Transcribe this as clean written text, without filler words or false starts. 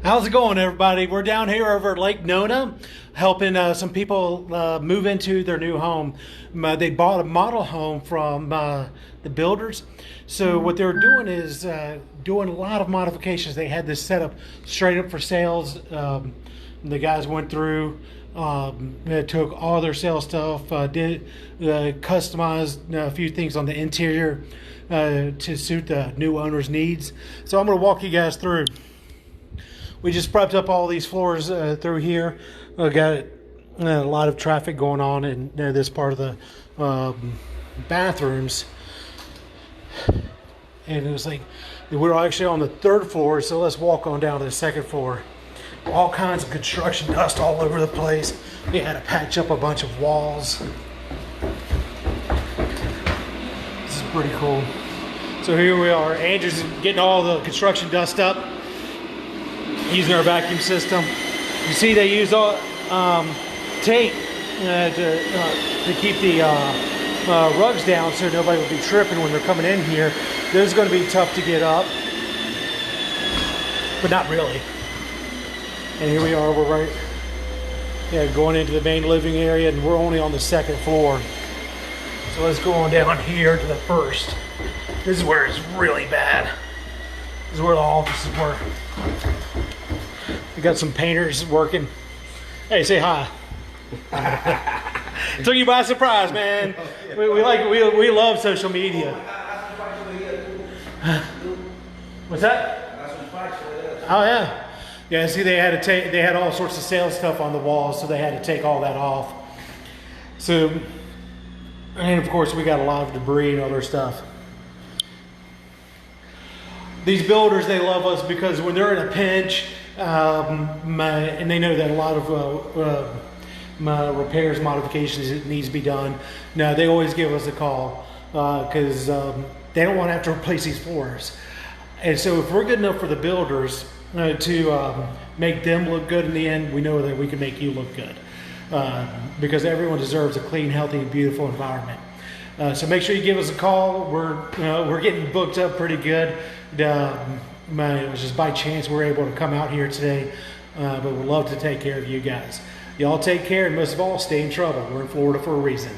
How's it going, everybody? We're down here over at Lake Nona helping some people move into their new home. They bought a model home from the builders. So what they're doing is doing a lot of modifications. They had this set up straight up for sales. The guys went through, took all their sales stuff, did customized a few things on the interior to suit the new owner's needs. So I'm going to walk you guys through. We just prepped up all these floors through here. We got a lot of traffic going on in this part of the bathrooms. And it was like, we're actually on the third floor, so let's walk on down to the second floor. All kinds of construction dust all over the place. We had to patch up a bunch of walls. This is pretty cool. So here we are. Andrew's getting all the construction dust up, using our vacuum system. You see they use all tape to keep the rugs down so nobody will be tripping when they're coming in here. This is going to be tough to get up, but not really. And here we are, we're going into the main living area, and we're only on the second floor. So let's go on down here to the first. This is where it's really bad. This is where the offices were. We got some painters working. Hey, say hi. Took you by surprise, man. We love social media. What's that? Oh yeah. Yeah, see, they had all sorts of sales stuff on the walls, so they had to take all that off. So, and of course, we got a lot of debris and other stuff. These builders, they love us because when they're in a pinch, and they know that a lot of repairs, modifications that needs to be done, now they always give us a call because they don't want to have to replace these floors. And so if we're good enough for the builders to make them look good in the end, we know that we can make you look good because everyone deserves a clean, healthy, beautiful environment. So make sure you give us a call. We're getting booked up pretty good. It was just by chance we were able to come out here today, but we'd love to take care of you guys. Y'all take care, and most of all, stay in trouble. We're in Florida for a reason.